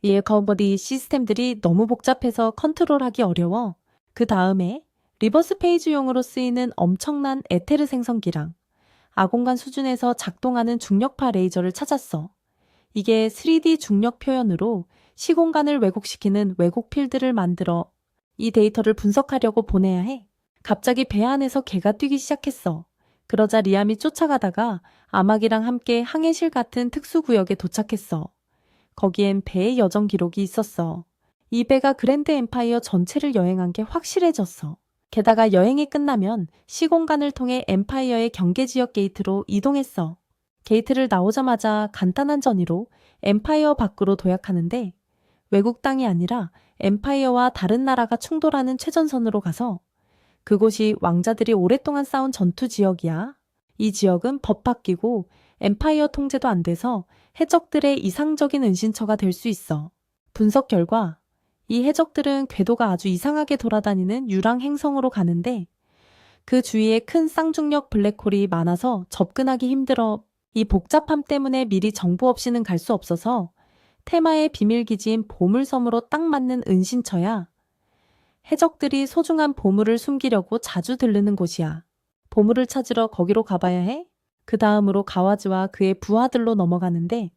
이에 커버디 시스템들이 너무 복잡해서 컨트롤하기 어려워. 그 다음에 리버스 페이지용으로 쓰이는 엄청난 에테르 생성기랑 아공간 수준에서 작동하는 중력파 레이저를 찾았어. 이게 3D 중력 표현으로 시공간을 왜곡시키는 왜곡 필드를 만들어 이 데이터를 분석하려고 보내야 해. 갑자기 배 안에서 개가 뛰기 시작했어. 그러자 리암이 쫓아가다가 아막이랑 함께 항해실 같은 특수구역에 도착했어. 거기엔 배의 여정 기록이 있었어. 이 배가 그랜드 엠파이어 전체를 여행한 게 확실해졌어. 게다가 여행이 끝나면 시공간을 통해 엠파이어의 경계지역 게이트로 이동했어. 게이트를 나오자마자 간단한 전이로 엠파이어 밖으로 도약하는데 외국 땅이 아니라 엠파이어와 다른 나라가 충돌하는 최전선으로 가서 그곳이 왕자들이 오랫동안 싸운 전투 지역이야. 이 지역은 법 바뀌고 엠파이어 통제도 안 돼서 해적들의 이상적인 은신처가 될 수 있어. 분석 결과 이 해적들은 궤도가 아주 이상하게 돌아다니는 유랑 행성으로 가는데 그 주위에 큰 쌍중력 블랙홀이 많아서 접근하기 힘들어. 이 복잡함 때문에 미리 정보 없이는 갈 수 없어서 테마의 비밀기지인 보물섬으로 딱 맞는 은신처야. 해적들이 소중한 보물을 숨기려고 자주 들르는 곳이야. 보물을 찾으러 거기로 가봐야 해? 그 다음으로 가와즈와 그의 부하들로 넘어가는데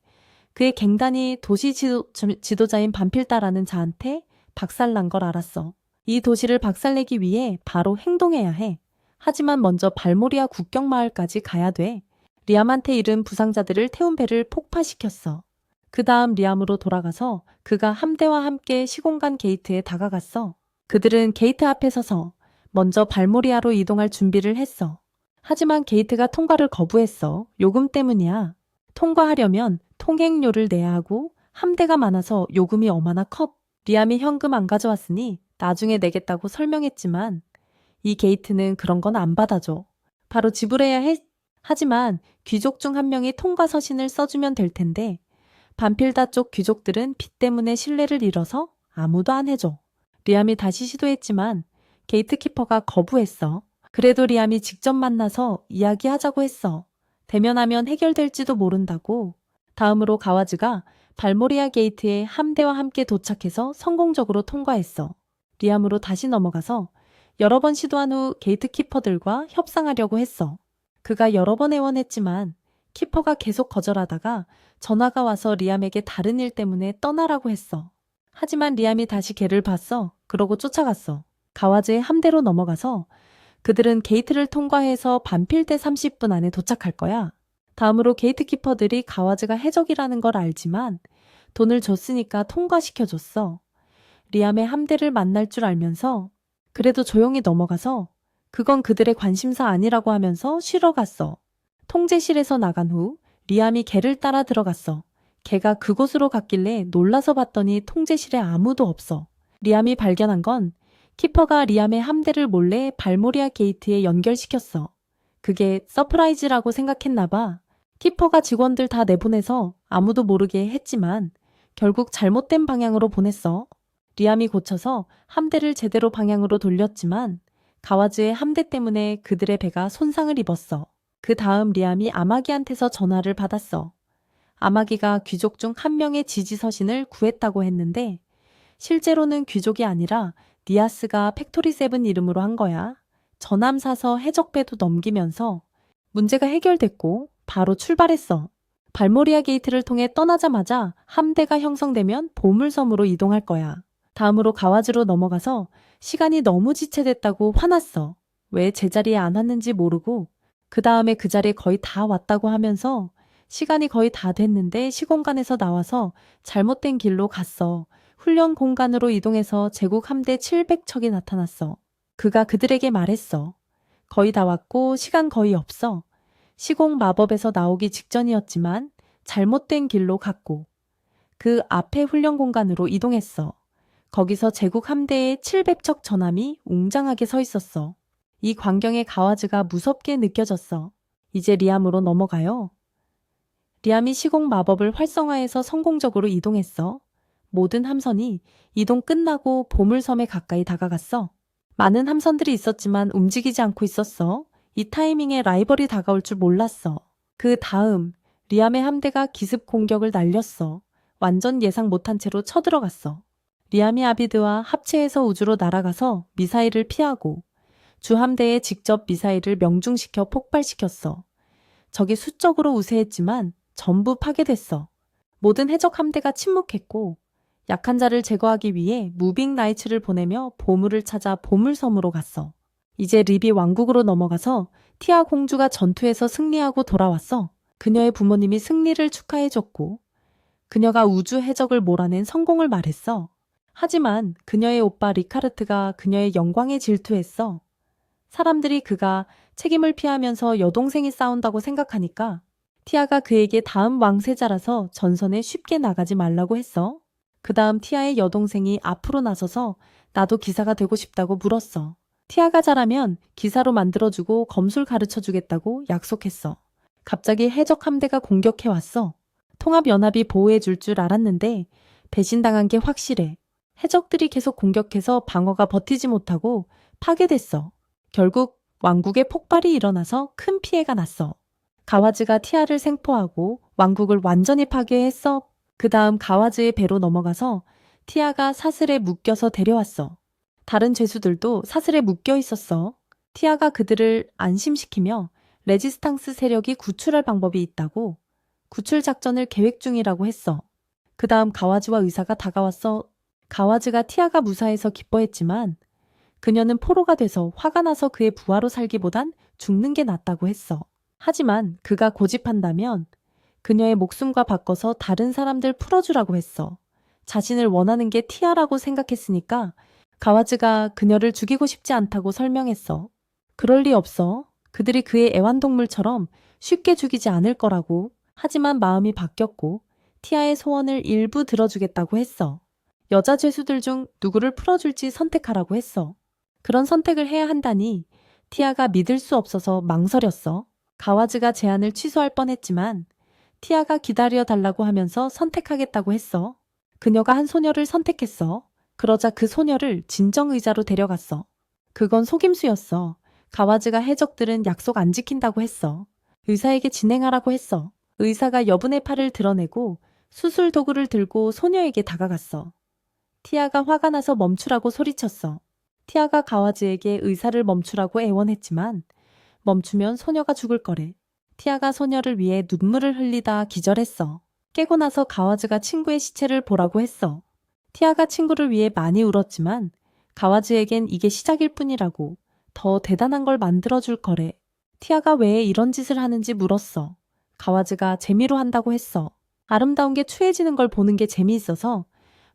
그의 갱단이 도시 지도자인 반필다라는 자한테 박살난 걸 알았어. 이 도시를 박살내기 위해 바로 행동해야 해. 하지만 먼저 발모리아 국경마을까지 가야 돼. 리암한테 잃은 부상자들을 태운 배를 폭파시켰어. 그 다음 리암으로 돌아가서 그가 함대와 함께 시공간 게이트에 다가갔어. 그들은 게이트 앞에 서서 먼저 발모리아로 이동할 준비를 했어. 하지만 게이트가 통과를 거부했어. 요금 때문이야. 통과하려면 통행료를 내야 하고 함대가 많아서 요금이 어마나 커. 리암이 현금 안 가져왔으니 나중에 내겠다고 설명했지만 이 게이트는 그런 건 안 받아줘. 바로 지불해야 해. 하지만 귀족 중 한 명이 통과 서신을 써주면 될 텐데 반필다 쪽 귀족들은 빚 때문에 신뢰를 잃어서 아무도 안 해줘. 리암이 다시 시도했지만 게이트키퍼가 거부했어. 그래도 리암이 직접 만나서 이야기하자고 했어. 대면하면 해결될지도 모른다고. 다음으로 가와즈가 발모리아 게이트에 함대와 함께 도착해서 성공적으로 통과했어. 리암으로 다시 넘어가서 여러 번 시도한 후 게이트키퍼들과 협상하려고 했어. 그가 여러 번 애원했지만 키퍼가 계속 거절하다가 전화가 와서 리암에게 다른 일 때문에 떠나라고 했어. 하지만 리암이 다시 걔를 봤어. 그러고 쫓아갔어. 가와즈의 함대로 넘어가서 그들은 게이트를 통과해서 반필대 30분 안에 도착할 거야. 다음으로 게이트키퍼들이 가와즈가 해적이라는 걸 알지만 돈을 줬으니까 통과시켜줬어. 리암의 함대를 만날 줄 알면서 그래도 조용히 넘어가서 그건 그들의 관심사 아니라고 하면서 쉬러 갔어. 통제실에서 나간 후 리암이 걔를 따라 들어갔어. 걔가 그곳으로 갔길래 놀라서 봤더니 통제실에 아무도 없어. 리암이 발견한 건 키퍼가 리암의 함대를 몰래 발모리아 게이트에 연결시켰어. 그게 서프라이즈라고 생각했나 봐. 키퍼가 직원들 다 내보내서 아무도 모르게 했지만 결국 잘못된 방향으로 보냈어. 리암이 고쳐서 함대를 제대로 방향으로 돌렸지만 가와즈의 함대 때문에 그들의 배가 손상을 입었어. 그 다음 리암이 아마기한테서 전화를 받았어. 아마기가 귀족 중 한 명의 지지 서신을 구했다고 했는데 실제로는 귀족이 아니라 니아스가 팩토리 세븐 이름으로 한 거야. 전함 사서 해적배도 넘기면서 문제가 해결됐고 바로 출발했어. 발모리아 게이트를 통해 떠나자마자 함대가 형성되면 보물섬으로 이동할 거야. 다음으로 가와즈로 넘어가서 시간이 너무 지체됐다고 화났어. 왜 제자리에 안 왔는지 모르고 그 다음에 그 자리에 거의 다 왔다고 하면서 시간이 거의 다 됐는데 시공간에서 나와서 잘못된 길로 갔어. 훈련 공간으로 이동해서 제국 함대 700척이 나타났어. 그가 그들에게 말했어. 거의 다 왔고 시간 거의 없어. 시공 마법에서 나오기 직전이었지만 잘못된 길로 갔고 그 앞에 훈련 공간으로 이동했어. 거기서 제국 함대의 700척 전함이 웅장하게 서 있었어. 이 광경에 가와즈가 무섭게 느껴졌어. 이제 리암으로 넘어가요. 리암이 시공 마법을 활성화해서 성공적으로 이동했어. 모든 함선이 이동 끝나고 보물섬에 가까이 다가갔어. 많은 함선들이 있었지만 움직이지 않고 있었어. 이 타이밍에 라이벌이 다가올 줄 몰랐어. 그 다음 리암의 함대가 기습 공격을 날렸어. 완전 예상 못한 채로 쳐들어갔어. 리암이 아비드와 합체해서 우주로 날아가서 미사일을 피하고 주함대에 직접 미사일을 명중시켜 폭발시켰어. 적이 수적으로 우세했지만 전부 파괴됐어. 모든 해적 함대가 침묵했고 약한 자를 제거하기 위해 무빙 나이츠를 보내며 보물을 찾아 보물섬으로 갔어. 이제 리비 왕국으로 넘어가서 티아 공주가 전투에서 승리하고 돌아왔어. 그녀의 부모님이 승리를 축하해줬고 그녀가 우주 해적을 몰아낸 성공을 말했어. 하지만 그녀의 오빠 리카르트가 그녀의 영광에 질투했어. 사람들이 그가 책임을 피하면서 여동생이 싸운다고 생각하니까 티아가 그에게 다음 왕세자라서 전선에 쉽게 나가지 말라고 했어. 그 다음 티아의 여동생이 앞으로 나서서 나도 기사가 되고 싶다고 물었어. 티아가 잘하면 기사로 만들어주고 검술 가르쳐주겠다고 약속했어. 갑자기 해적 함대가 공격해왔어. 통합연합이 보호해줄 줄 알았는데 배신당한 게 확실해. 해적들이 계속 공격해서 방어가 버티지 못하고 파괴됐어. 결국 왕국에 폭발이 일어나서 큰 피해가 났어. 가와즈가 티아를 생포하고 왕국을 완전히 파괴했어. 그 다음 가와즈의 배로 넘어가서 티아가 사슬에 묶여서 데려왔어. 다른 죄수들도 사슬에 묶여 있었어. 티아가 그들을 안심시키며 레지스탕스 세력이 구출할 방법이 있다고 구출 작전을 계획 중이라고 했어. 그 다음 가와즈와 의사가 다가왔어. 가와즈가 티아가 무사해서 기뻐했지만 그녀는 포로가 돼서 화가 나서 그의 부하로 살기보단 죽는 게 낫다고 했어. 하지만 그가 고집한다면 그녀의 목숨과 바꿔서 다른 사람들 풀어주라고 했어. 자신을 원하는 게 티아라고 생각했으니까 가와즈가 그녀를 죽이고 싶지 않다고 설명했어. 그럴 리 없어. 그들이 그의 애완동물처럼 쉽게 죽이지 않을 거라고. 하지만 마음이 바뀌었고 티아의 소원을 일부 들어주겠다고 했어. 여자 죄수들 중 누구를 풀어줄지 선택하라고 했어. 그런 선택을 해야 한다니 티아가 믿을 수 없어서 망설였어. 가와즈가 제안을 취소할 뻔했지만 티아가 기다려달라고 하면서 선택하겠다고 했어. 그녀가 한 소녀를 선택했어. 그러자 그 소녀를 진정의자로 데려갔어. 그건 속임수였어. 가와즈가 해적들은 약속 안 지킨다고 했어. 의사에게 진행하라고 했어. 의사가 여분의 팔을 드러내고 수술 도구를 들고 소녀에게 다가갔어. 티아가 화가 나서 멈추라고 소리쳤어. 티아가 가와즈에게 의사를 멈추라고 애원했지만 멈추면 소녀가 죽을 거래. 티아가 소녀를 위해 눈물을 흘리다 기절했어. 깨고 나서 가와즈가 친구의 시체를 보라고 했어. 티아가 친구를 위해 많이 울었지만 가와즈에겐 이게 시작일 뿐이라고 더 대단한 걸 만들어줄 거래. 티아가 왜 이런 짓을 하는지 물었어. 가와즈가 재미로 한다고 했어. 아름다운 게 추해지는 걸 보는 게 재미있어서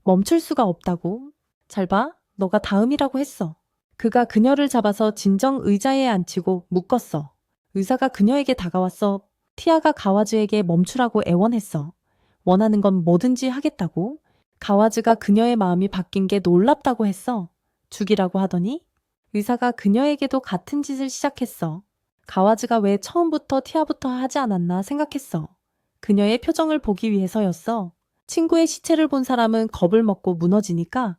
멈출 수가 없다고. 잘 봐, 너가 다음이라고 했어. 그가 그녀를 잡아서 진정 의자에 앉히고 묶었어. 의사가 그녀에게 다가왔어. 티아가 가와즈에게 멈추라고 애원했어. 원하는 건 뭐든지 하겠다고. 가와즈가 그녀의 마음이 바뀐 게 놀랍다고 했어. 죽이라고 하더니 의사가 그녀에게도 같은 짓을 시작했어. 가와즈가 왜 처음부터 티아부터 하지 않았나 생각했어. 그녀의 표정을 보기 위해서였어. 친구의 시체를 본 사람은 겁을 먹고 무너지니까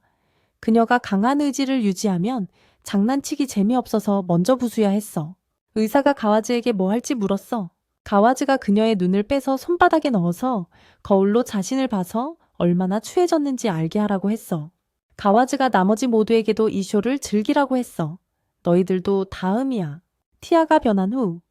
그녀가 강한 의지를 유지하면 장난치기 재미없어서 먼저 부수야 했어. 의사가 가와즈에게 뭐 할지 물었어. 가와즈가 그녀의 눈을 빼서 손바닥에 넣어서 거울로 자신을 봐서 얼마나 추해졌는지 알게 하라고 했어. 가와즈가 나머지 모두에게도 이 쇼를 즐기라고 했어. 너희들도 다음이야. 티아가 변한 후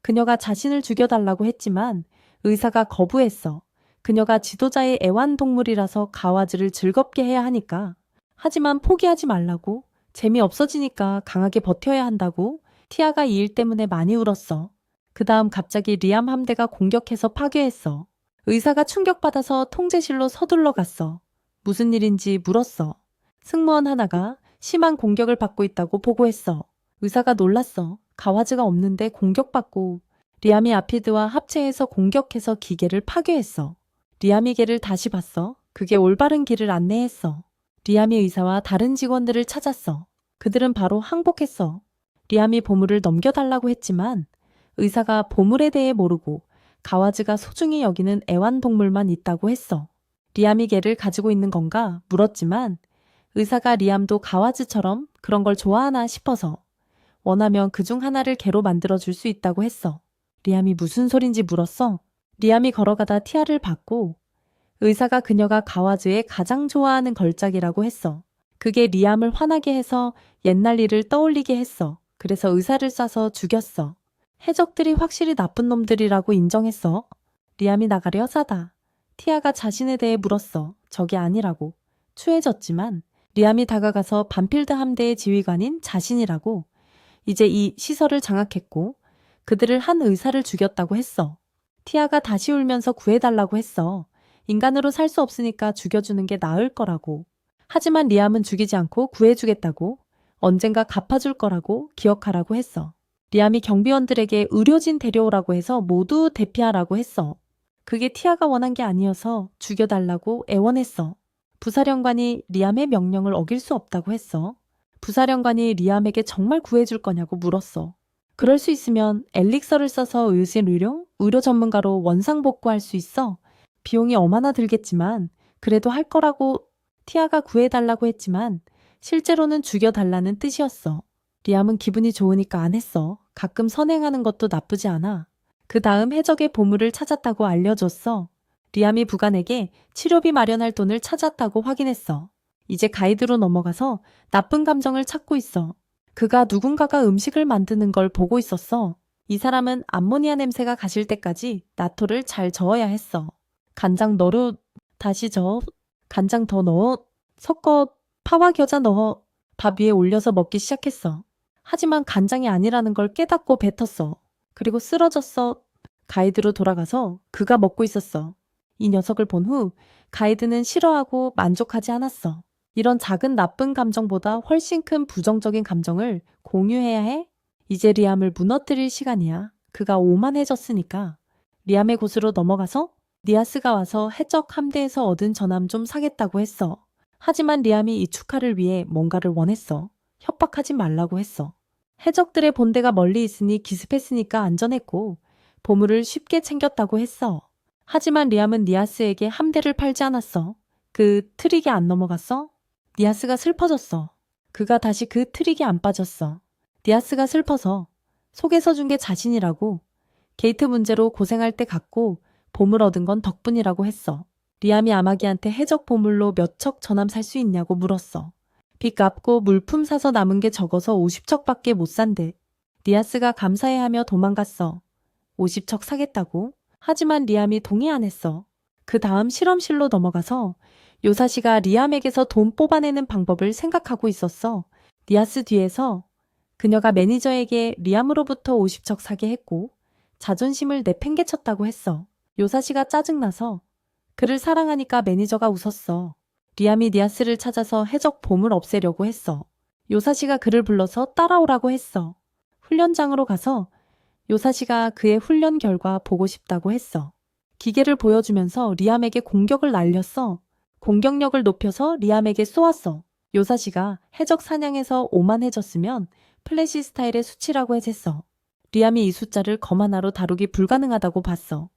그녀가 자신을 죽여달라고 했지만 의사가 거부했어. 그녀가 지도자의 애완동물이라서 가와즈를 즐겁게 해야 하니까. 하지만 포기하지 말라고. 재미없어지니까 강하게 버텨야 한다고. 티아가 이 일 때문에 많이 울었어. 그 다음 갑자기 리암 함대가 공격해서 파괴했어. 의사가 충격받아서 통제실로 서둘러 갔어. 무슨 일인지 물었어. 승무원 하나가 심한 공격을 받고 있다고 보고했어. 의사가 놀랐어. 가와즈가 없는데 공격받고. 리암이 아피드와 합체해서 공격해서 기계를 파괴했어. 리암이 걔를 다시 봤어. 그게 올바른 길을 안내했어. 리암이 의사와 다른 직원들을 찾았어. 그들은 바로 항복했어. 리암이 보물을 넘겨달라고 했지만 의사가 보물에 대해 모르고 가와즈가 소중히 여기는 애완동물만 있다고 했어. 리암이 걔를 가지고 있는 건가 물었지만 의사가 리암도 가와즈처럼 그런 걸 좋아하나 싶어서 원하면 그중 하나를 개로 만들어줄 수 있다고 했어. 리암이 무슨 소린지 물었어. 리암이 걸어가다 티아를 봤고 의사가 그녀가 가와즈의 가장 좋아하는 걸작이라고 했어. 그게 리암을 화나게 해서 옛날 일을 떠올리게 했어. 그래서 의사를 쏴서 죽였어. 해적들이 확실히 나쁜 놈들이라고 인정했어. 리암이 나가려 하다. 티아가 자신에 대해 물었어. 적이 아니라고. 추해졌지만 리암이 다가가서 반필드 함대의 지휘관인 자신이라고. 이제 이 시설을 장악했고 그들을 한 의사를 죽였다고 했어. 티아가 다시 울면서 구해달라고 했어. 인간으로 살 수 없으니까 죽여주는 게 나을 거라고. 하지만 리암은 죽이지 않고 구해주겠다고. 언젠가 갚아줄 거라고 기억하라고 했어. 리암이 경비원들에게 의료진 데려오라고 해서 모두 대피하라고 했어. 그게 티아가 원한 게 아니어서 죽여달라고 애원했어. 부사령관이 리암의 명령을 어길 수 없다고 했어. 부사령관이 리암에게 정말 구해줄 거냐고 물었어. 그럴 수 있으면 엘릭서를 써서 의료 전문가로 원상복구할 수 있어. 비용이 얼마나 들겠지만 그래도 할 거라고. 티아가 구해달라고 했지만 실제로는 죽여달라는 뜻이었어. 리암은 기분이 좋으니까 안 했어. 가끔 선행하는 것도 나쁘지 않아. 그 다음 해적의 보물을 찾았다고 알려줬어. 리암이 부관에게 치료비 마련할 돈을 찾았다고 확인했어. 이제 가이드로 넘어가서 나쁜 감정을 찾고 있어. 그가 누군가가 음식을 만드는 걸 보고 있었어. 이 사람은 암모니아 냄새가 가실 때까지 나토를 잘 저어야 했어. 간장 넣어. 다시 저어. 간장 더 넣어. 섞어. 파와 겨자 넣어. 밥 위에 올려서 먹기 시작했어. 하지만 간장이 아니라는 걸 깨닫고 뱉었어. 그리고 쓰러졌어. 가이드로 돌아가서 그가 먹고 있었어. 이 녀석을 본 후 가이드는 싫어하고 만족하지 않았어. 이런 작은 나쁜 감정보다 훨씬 큰 부정적인 감정을 공유해야 해? 이제 리암을 무너뜨릴 시간이야. 그가 오만해졌으니까. 리암의 곳으로 넘어가서 니아스가 와서 해적 함대에서 얻은 전함 좀 사겠다고 했어. 하지만 리암이 이 축하를 위해 뭔가를 원했어. 협박하지 말라고 했어. 해적들의 본대가 멀리 있으니 기습했으니까 안전했고 보물을 쉽게 챙겼다고 했어. 하지만 리암은 니아스에게 함대를 팔지 않았어. 그 트릭에 안 넘어갔어? 니아스가 슬퍼졌어. 그가 다시 그 트릭에 안 빠졌어. 니아스가 슬퍼서 속에서 준 게 자신이라고. 게이트 문제로 고생할 때 갖고 보물 얻은 건 덕분이라고 했어. 리암이 아마기한테 해적 보물로 몇 척 전함 살 수 있냐고 물었어. 빚 갚고 물품 사서 남은 게 적어서 50척밖에 못 산대. 니아스가 감사해하며 도망갔어. 50척 사겠다고? 하지만 리암이 동의 안 했어. 그 다음 실험실로 넘어가서 요사시가 리암에게서 돈 뽑아내는 방법을 생각하고 있었어. 니아스 뒤에서 그녀가 매니저에게 리암으로부터 50척 사게 했고 자존심을 내팽개쳤다고 했어. 요사시가 짜증나서 그를 사랑하니까 매니저가 웃었어. 리암이 니아스를 찾아서 해적 보물 없애려고 했어. 요사시가 그를 불러서 따라오라고 했어. 훈련장으로 가서 요사시가 그의 훈련 결과 보고 싶다고 했어. 기계를 보여주면서 리암에게 공격을 날렸어. 공격력을 높여서 리암에게 쏘았어. 요사시가 해적 사냥에서 오만해졌으면 플래시 스타일의 수치라고 해댔어. 리암이 이 숫자를 검 하나로 다루기 불가능하다고 봤어.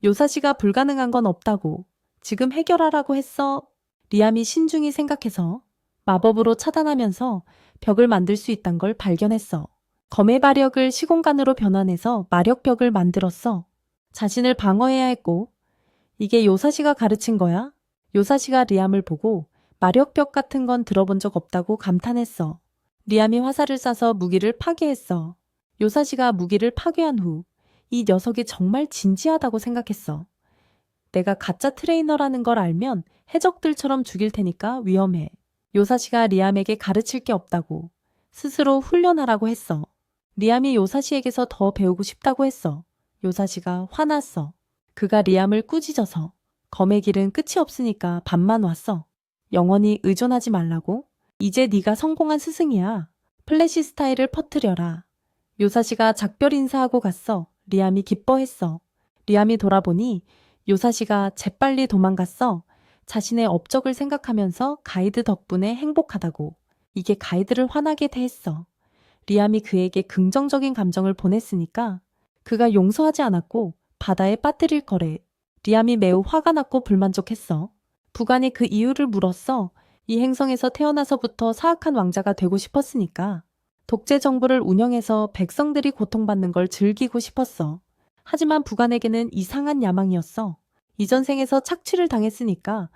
요사시가 불가능한 건 없다고. 지금 해결하라고 했어. 리암이 신중히 생각해서 마법으로 차단하면서 벽을 만들 수 있단 걸 발견했어. 검의 마력을 시공간으로 변환해서 마력벽을 만들었어. 자신을 방어해야 했고 이게 요사시가 가르친 거야? 요사시가 리암을 보고 마력벽 같은 건 들어본 적 없다고 감탄했어. 리암이 화살을 쏴서 무기를 파괴했어. 요사시가 무기를 파괴한 후 이 녀석이 정말 진지하다고 생각했어. 내가 가짜 트레이너라는 걸 알면 해적들처럼 죽일 테니까 위험해. 요사시가 리암에게 가르칠 게 없다고. 스스로 훈련하라고 했어. 리암이 요사시에게서 더 배우고 싶다고 했어. 요사시가 화났어. 그가 리암을 꾸짖어서 검의 길은 끝이 없으니까 밤만 왔어. 영원히 의존하지 말라고. 이제 네가 성공한 스승이야. 플래시 스타일을 퍼뜨려라. 요사시가 작별 인사하고 갔어. 리암이 기뻐했어. 리암이 돌아보니 요사시가 재빨리 도망갔어. 자신의 업적을 생각하면서 가이드 덕분에 행복하다고. 이게 가이드를 화나게 했어. 리암이 그에게 긍정적인 감정을 보냈으니까 그가 용서하지 않았고 바다에 빠뜨릴 거래. 리암이 매우 화가 났고 불만족했어. 부관이 그 이유를 물었어. 이 행성에서 태어나서부터 사악한 왕자가 되고 싶었으니까. 독재 정부를 운영해서 백성들이 고통받는 걸 즐기고 싶었어. 하지만 부관에게는 이상한 야망이었어. 이전 생에서 착취를 당했으니까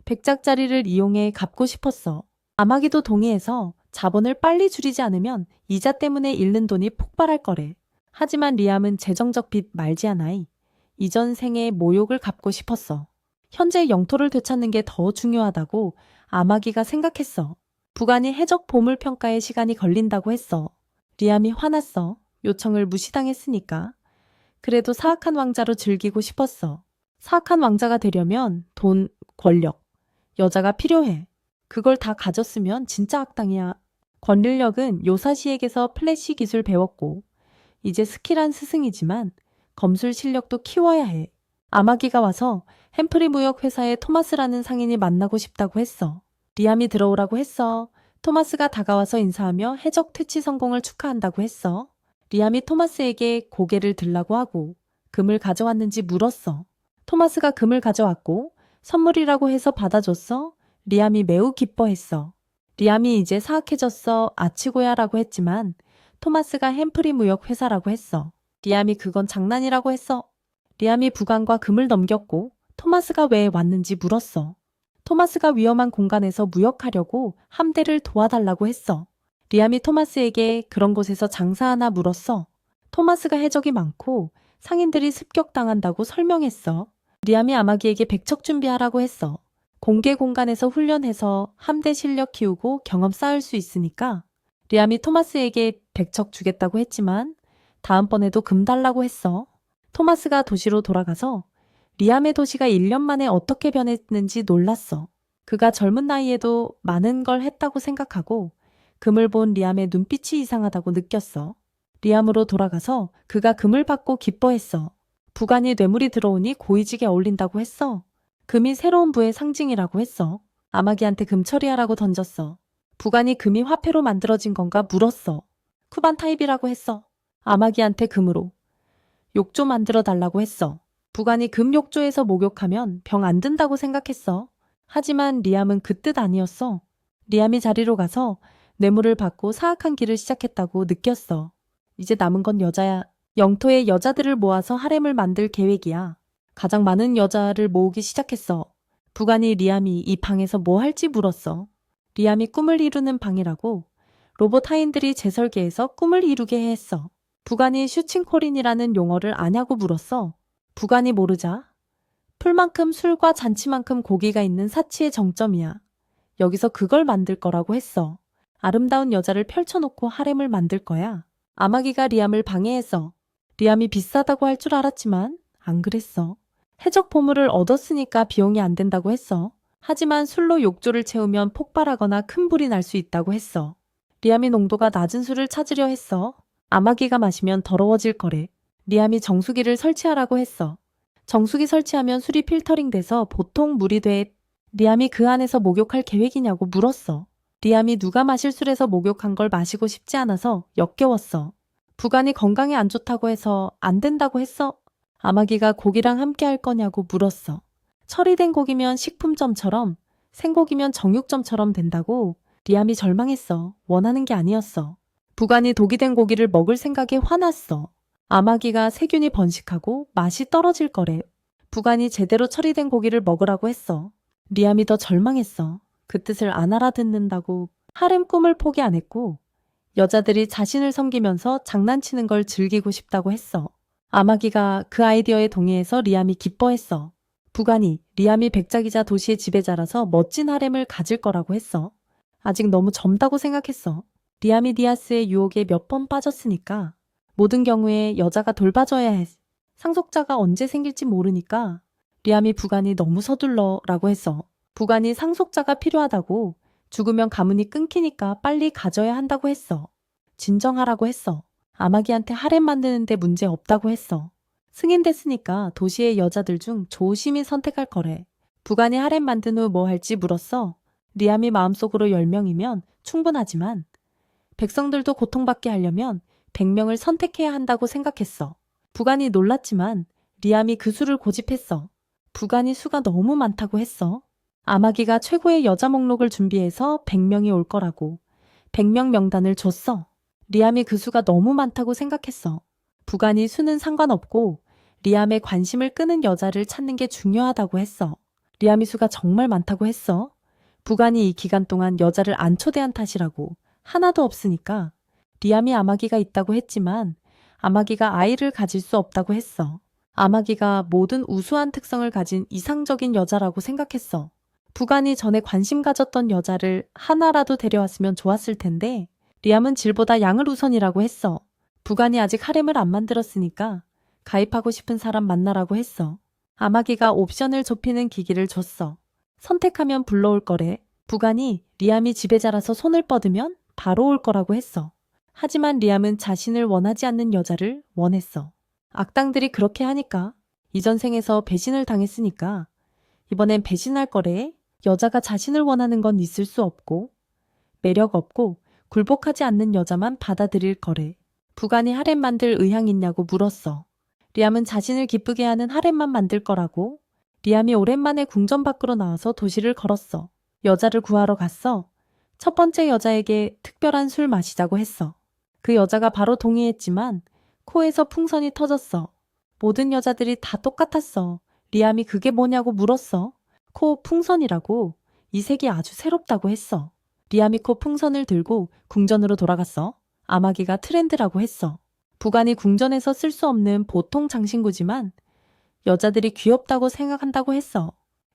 백작자리를 이용해 갚고 싶었어. 아마기도 동의해서 자본을 빨리 줄이지 않으면 이자 때문에 잃는 돈이 폭발할 거래. 하지만 리암은 재정적 빚 말지 않아이. 이전 생의 모욕을 갚고 싶었어. 현재 영토를 되찾는 게 더 중요하다고 아마기가 생각했어. 부관이 해적 보물 평가에 시간이 걸린다고 했어. 리암이 화났어. 요청을 무시당했으니까. 그래도 사악한 왕자로 즐기고 싶었어. 사악한 왕자가 되려면 돈, 권력, 여자가 필요해. 그걸 다 가졌으면 진짜 악당이야. 권릴력은 요사시에게서 플래시 기술 배웠고 이제 스킬한 스승이지만 검술 실력도 키워야 해. 아마기가 와서 햄프리 무역 회사의 토마스라는 상인이 만나고 싶다고 했어. 리암이 들어오라고 했어. 토마스가 다가와서 인사하며 해적 퇴치 성공을 축하한다고 했어. 리암이 토마스에게 고개를 들라고 하고 금을 가져왔는지 물었어. 토마스가 금을 가져왔고 선물이라고 해서 받아줬어. 리암이 매우 기뻐했어. 리암이 이제 사악해졌어. 아치고야라고 했지만 토마스가 햄프리 무역 회사라고 했어. 리암이 그건 장난이라고 했어. 리암이 부관과 금을 넘겼고 토마스가 왜 왔는지 물었어. 토마스가 위험한 공간에서 무역하려고 함대를 도와달라고 했어. 리암이 토마스에게 그런 곳에서 장사하나 물었어. 토마스가 해적이 많고 상인들이 습격당한다고 설명했어. 리암이 아마기에게 백척 준비하라고 했어. 공개 공간에서 훈련해서 함대 실력 키우고 경험 쌓을 수 있으니까. 리암이 토마스에게 백척 주겠다고 했지만 다음번에도 금 달라고 했어. 토마스가 도시로 돌아가서 리암의 도시가 1년 만에 어떻게 변했는지 놀랐어. 그가 젊은 나이에도 많은 걸 했다고 생각하고 금을 본 리암의 눈빛이 이상하다고 느꼈어. 리암으로 돌아가서 그가 금을 받고 기뻐했어. 부관이 뇌물이 들어오니 고위직에 어울린다고 했어. 금이 새로운 부의 상징이라고 했어. 아마기한테 금 처리하라고 던졌어. 부관이 금이 화폐로 만들어진 건가 물었어. 쿠반 타입이라고 했어. 아마기한테 금으로 욕조 만들어 달라고 했어. 부관이 금 욕조에서 목욕하면 병 안 든다고 생각했어. 하지만 리암은 그 뜻 아니었어. 리암이 자리로 가서 뇌물을 받고 사악한 길을 시작했다고 느꼈어. 이제 남은 건 여자야. 영토의 여자들을 모아서 하렘을 만들 계획이야. 가장 많은 여자를 모으기 시작했어. 부관이 리암이 이 방에서 뭐 할지 물었어. 리암이 꿈을 이루는 방이라고. 로봇 하인들이 재설계해서 꿈을 이루게 했어. 부관이 슈칭콜인이라는 용어를 아냐고 물었어. 부관이 모르자. 풀만큼 술과 잔치만큼 고기가 있는 사치의 정점이야. 여기서 그걸 만들 거라고 했어. 아름다운 여자를 펼쳐놓고 하렘을 만들 거야. 아마기가 리암을 방해해서 리암이 비싸다고 할 줄 알았지만 안 그랬어. 해적 보물을 얻었으니까 비용이 안 된다고 했어. 하지만 술로 욕조를 채우면 폭발하거나 큰 불이 날 수 있다고 했어. 리암이 농도가 낮은 술을 찾으려 했어. 아마기가 마시면 더러워질 거래. 리암이 정수기를 설치하라고 했어. 정수기 설치하면 술이 필터링 돼서 보통 물이 돼. 리암이 그 안에서 목욕할 계획이냐고 물었어. 리암이 누가 마실 술에서 목욕한 걸 마시고 싶지 않아서 역겨웠어. 부관이 건강에 안 좋다고 해서 안 된다고 했어. 아마기가 고기랑 함께 할 거냐고 물었어. 처리된 고기면 식품점처럼, 생고기면 정육점처럼 된다고. 리암이 절망했어. 원하는 게 아니었어. 부관이 독이 된 고기를 먹을 생각에 화났어. 아마기가 세균이 번식하고 맛이 떨어질 거래. 부관이 제대로 처리된 고기를 먹으라고 했어. 리암이 더 절망했어. 그 뜻을 안 알아듣는다고. 하렘 꿈을 포기 안 했고 여자들이 자신을 섬기면서 장난치는 걸 즐기고 싶다고 했어. 아마기가 그 아이디어에 동의해서 리암이 기뻐했어. 부관이 리암이 백작이자 도시의 지배자라서 멋진 하렘을 가질 거라고 했어. 아직 너무 젊다고 생각했어. 리암이 디아스의 유혹에 몇 번 빠졌으니까. 모든 경우에 여자가 돌봐줘야 해. 상속자가 언제 생길지 모르니까. 리암이 부관이 너무 서둘러 라고 했어. 부관이 상속자가 필요하다고. 죽으면 가문이 끊기니까 빨리 가져야 한다고 했어. 진정하라고 했어. 아마기한테 하렘 만드는데 문제 없다고 했어. 승인 됐으니까 도시의 여자들 중 조심히 선택할 거래. 부관이 하렘 만든 후 뭐 할지 물었어. 리암이 마음속으로 10명이면 충분하지만 백성들도 고통받게 하려면 100명을 선택해야 한다고 생각했어. 부관이 놀랐지만 리암이 그 수를 고집했어. 부관이 수가 너무 많다고 했어. 아마기가 최고의 여자 목록을 준비해서 100명이 올 거라고. 100명 명단을 줬어. 리암이 그 수가 너무 많다고 생각했어. 부관이 수는 상관없고 리암의 관심을 끄는 여자를 찾는 게 중요하다고 했어. 리암이 수가 정말 많다고 했어. 부관이 이 기간 동안 여자를 안 초대한 탓이라고. 하나도 없으니까. 리암이 아마기가 있다고 했지만 아마기가 아이를 가질 수 없다고 했어. 아마기가 모든 우수한 특성을 가진 이상적인 여자라고 생각했어. 부관이 전에 관심 가졌던 여자를 하나라도 데려왔으면 좋았을 텐데 리암은 질보다 양을 우선이라고 했어. 부관이 아직 하렘을 안 만들었으니까 가입하고 싶은 사람 만나라고 했어. 아마기가 옵션을 좁히는 기기를 줬어. 선택하면 불러올 거래. 부관이 리암이 지배자라서 손을 뻗으면 바로 올 거라고 했어. 하지만 리암은 자신을 원하지 않는 여자를 원했어. 악당들이 그렇게 하니까. 이전 생에서 배신을 당했으니까 이번엔 배신할 거래. 여자가 자신을 원하는 건 있을 수 없고 매력 없고 굴복하지 않는 여자만 받아들일 거래. 부관이 하렘 만들 의향 있냐고 물었어. 리암은 자신을 기쁘게 하는 하렘만 만들 거라고. 리암이 오랜만에 궁전 밖으로 나와서 도시를 걸었어. 여자를 구하러 갔어. 첫 번째 여자에게 특별한 술 마시자고 했어. 그 여자가 바로 동의했지만 코에서 풍선이 터졌어. 모든 여자들이 다 똑같았어. 리암이 그게 뭐냐고 물었어. 코 풍선이라고. 이 색이 아주 새롭다고 했어. 리암이 코 풍선을 들고 궁전으로 돌아갔어. 아마기가 트렌드라고 했어. 부관이 궁전에서 쓸 수 없는 보통 장신구지만 여자들이 귀엽다고 생각한다고 했어.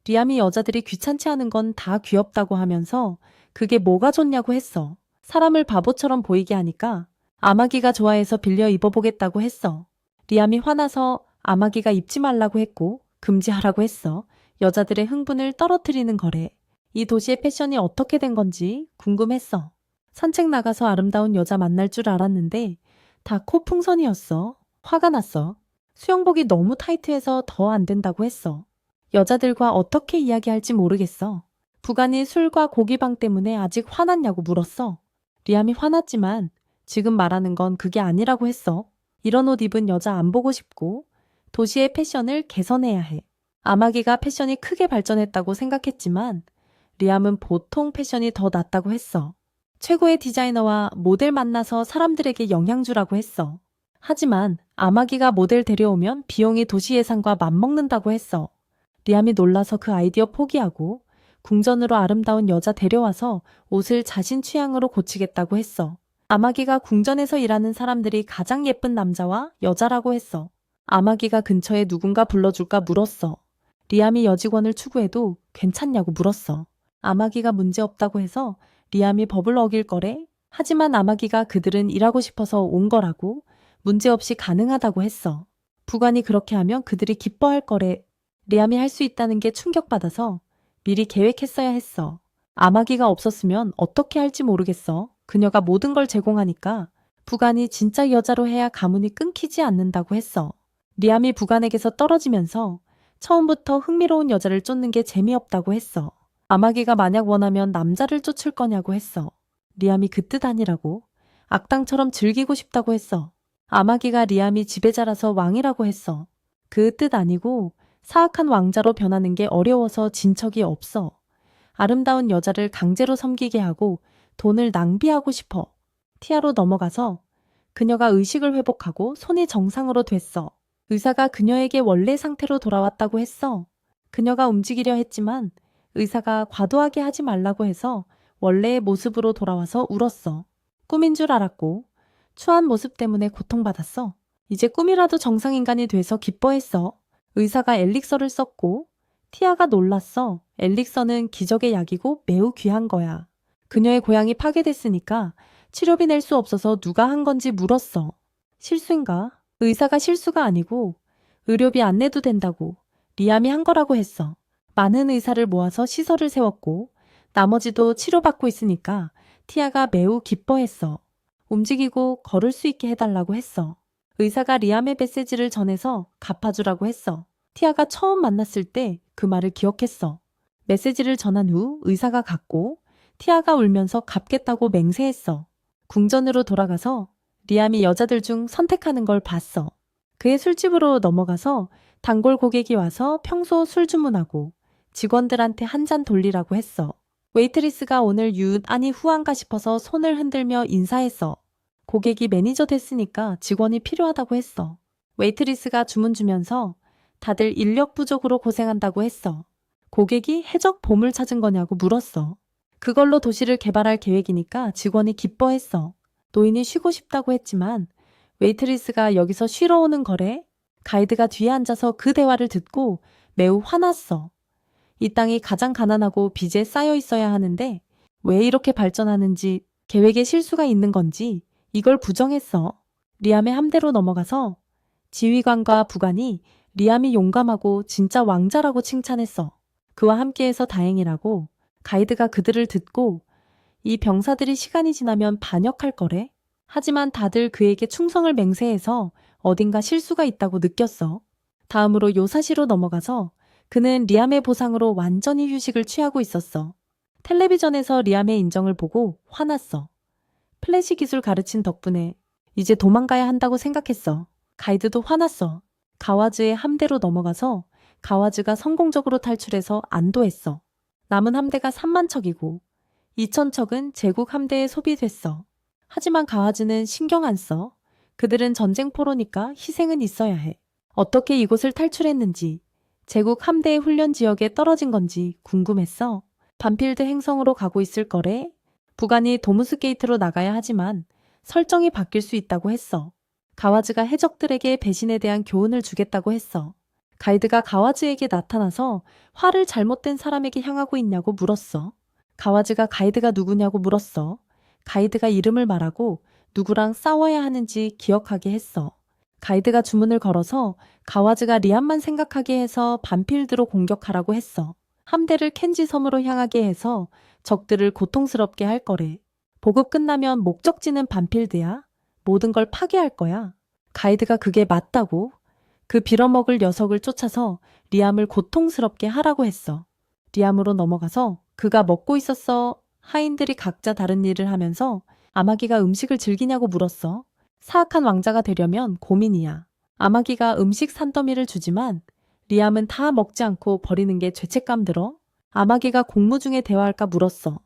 리암이 여자들이 귀찮지 않은 건 다 귀엽다고 하면서 그게 뭐가 좋냐고 했어. 사람을 바보처럼 보이게 하니까 아마기가 좋아해서 빌려 입어보겠다고 했어. 리암이 화나서 아마기가 입지 말라고 했고 금지하라고 했어. 여자들의 흥분을 떨어뜨리는 거래. 이 도시의 패션이 어떻게 된 건지 궁금했어. 산책 나가서 아름다운 여자 만날 줄 알았는데 다 코풍선이었어. 화가 났어. 수영복이 너무 타이트해서 더 안 된다고 했어. 여자들과 어떻게 이야기할지 모르겠어. 부관이 술과 고기방 때문에 아직 화났냐고 물었어. 리암이 화났지만 지금 말하는 건 그게 아니라고 했어. 이런 옷 입은 여자 안 보고 싶고 도시의 패션을 개선해야 해. 아마기가 패션이 크게 발전했다고 생각했지만 리암은 보통 패션이 더 낫다고 했어. 최고의 디자이너와 모델 만나서 사람들에게 영향 주라고 했어. 하지만 아마기가 모델 데려오면 비용이 도시 예산과 맞먹는다고 했어. 리암이 놀라서 그 아이디어 포기하고 궁전으로 아름다운 여자 데려와서 옷을 자신 취향으로 고치겠다고 했어. 아마기가 궁전에서 일하는 사람들이 가장 예쁜 남자와 여자라고 했어. 아마기가 근처에 누군가 불러줄까 물었어. 리암이 여직원을 추구해도 괜찮냐고 물었어. 아마기가 문제없다고 해서 리암이 법을 어길 거래? 하지만 아마기가 그들은 일하고 싶어서 온 거라고 문제없이 가능하다고 했어. 부관이 그렇게 하면 그들이 기뻐할 거래. 리암이 할 수 있다는 게 충격받아서 미리 계획했어야 했어. 아마기가 없었으면 어떻게 할지 모르겠어. 그녀가 모든 걸 제공하니까 부관이 진짜 여자로 해야 가문이 끊기지 않는다고 했어. 리암이 부관에게서 떨어지면서 처음부터 흥미로운 여자를 쫓는 게 재미없다고 했어. 아마기가 만약 원하면 남자를 쫓을 거냐고 했어. 리암이 그 뜻 아니라고. 악당처럼 즐기고 싶다고 했어. 아마기가 리암이 지배자라서 왕이라고 했어. 그 뜻 아니고 사악한 왕자로 변하는 게 어려워서 진 척이 없어. 아름다운 여자를 강제로 섬기게 하고 돈을 낭비하고 싶어. 티아로 넘어가서 그녀가 의식을 회복하고 손이 정상으로 됐어. 의사가 그녀에게 원래 상태로 돌아왔다고 했어. 그녀가 움직이려 했지만 의사가 과도하게 하지 말라고 해서 원래의 모습으로 돌아와서 울었어. 꿈인 줄 알았고 추한 모습 때문에 고통받았어. 이제 꿈이라도 정상인간이 돼서 기뻐했어. 의사가 엘릭서를 썼고 티아가 놀랐어. 엘릭서는 기적의 약이고 매우 귀한 거야. 그녀의 고향이 파괴됐으니까 치료비 낼 수 없어서 누가 한 건지 물었어. 실수인가? 의사가 실수가 아니고 의료비 안 내도 된다고 리암이 한 거라고 했어. 많은 의사를 모아서 시설을 세웠고 나머지도 치료받고 있으니까 티아가 매우 기뻐했어. 움직이고 걸을 수 있게 해달라고 했어. 의사가 리암의 메시지를 전해서 갚아주라고 했어. 티아가 처음 만났을 때 그 말을 기억했어. 메시지를 전한 후 의사가 갔고 티아가 울면서 갚겠다고 맹세했어. 궁전으로 돌아가서 리암이 여자들 중 선택하는 걸 봤어. 그의 술집으로 넘어가서 단골 고객이 와서 평소 술 주문하고 직원들한테 한 잔 돌리라고 했어. 웨이트리스가 오늘 유은 아니 후한가 싶어서 손을 흔들며 인사했어. 고객이 매니저 됐으니까 직원이 필요하다고 했어. 웨이트리스가 주문 주면서 다들 인력 부족으로 고생한다고 했어. 고객이 해적 봄을 찾은 거냐고 물었어. 그걸로 도시를 개발할 계획이니까 직원이 기뻐했어. 노인이 쉬고 싶다고 했지만 웨이트리스가 여기서 쉬러 오는 거래? 가이드가 뒤에 앉아서 그 대화를 듣고 매우 화났어. 이 땅이 가장 가난하고 빚에 쌓여 있어야 하는데 왜 이렇게 발전하는지 계획에 실수가 있는 건지 이걸 부정했어. 리암의 함대로 넘어가서 지휘관과 부관이 리암이 용감하고 진짜 왕자라고 칭찬했어. 그와 함께해서 다행이라고. 가이드가 그들을 듣고 이 병사들이 시간이 지나면 반역할 거래. 하지만 다들 그에게 충성을 맹세해서 어딘가 실수가 있다고 느꼈어. 다음으로 요사시로 넘어가서 그는 리암의 보상으로 완전히 휴식을 취하고 있었어. 텔레비전에서 리암의 인정을 보고 화났어. 플래시 기술 가르친 덕분에 이제 도망가야 한다고 생각했어. 가이드도 화났어. 가와즈의 함대로 넘어가서 가와즈가 성공적으로 탈출해서 안도했어. 남은 함대가 3만 척이고 2천 척은 제국 함대에 소비됐어. 하지만 가와즈는 신경 안 써. 그들은 전쟁포로니까 희생은 있어야 해. 어떻게 이곳을 탈출했는지, 제국 함대의 훈련 지역에 떨어진 건지 궁금했어. 반필드 행성으로 가고 있을 거래. 부관이 도무스 게이트로 나가야 하지만 설정이 바뀔 수 있다고 했어. 가와즈가 해적들에게 배신에 대한 교훈을 주겠다고 했어. 가이드가 가와즈에게 나타나서 화를 잘못된 사람에게 향하고 있냐고 물었어. 가와즈가 가이드가 누구냐고 물었어. 가이드가 이름을 말하고 누구랑 싸워야 하는지 기억하게 했어. 가이드가 주문을 걸어서 가와즈가 리암만 생각하게 해서 반필드로 공격하라고 했어. 함대를 켄지 섬으로 향하게 해서 적들을 고통스럽게 할 거래. 보급 끝나면 목적지는 반필드야. 모든 걸 파괴할 거야. 가이드가 그게 맞다고. 그 빌어먹을 녀석을 쫓아서 리암을 고통스럽게 하라고 했어. 리암으로 넘어가서 그가 먹고 있었어. 하인들이 각자 다른 일을 하면서 아마기가 음식을 즐기냐고 물었어. 사악한 왕자가 되려면 고민이야. 아마기가 음식 산더미를 주지만 리암은 다 먹지 않고 버리는 게 죄책감 들어. 아마기가 공무 중에 대화할까 물었어.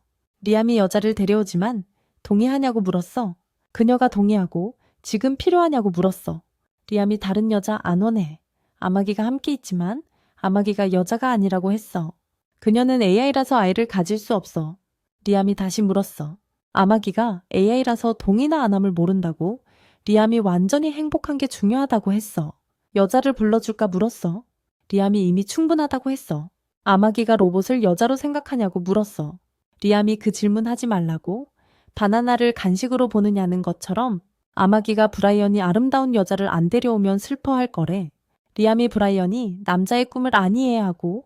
리암이 여자를 데려오지만 동의하냐고 물었어. 그녀가 동의하고 지금 필요하냐고 물었어. 리암이 다른 여자 안 원해. 아마기가 함께 있지만 아마기가 여자가 아니라고 했어. 그녀는 AI라서 아이를 가질 수 없어. 리암이 다시 물었어. 아마기가 AI라서 동의나 안 함을 모른다고. 리암이 완전히 행복한 게 중요하다고 했어. 여자를 불러줄까 물었어. 리암이 이미 충분하다고 했어. 아마기가 로봇을 여자로 생각하냐고 물었어. 리암이 그 질문하지 말라고. 바나나를 간식으로 보느냐는 것처럼 아마기가 브라이언이 아름다운 여자를 안 데려오면 슬퍼할 거래. 리암이 브라이언이 남자의 꿈을 안 이해하고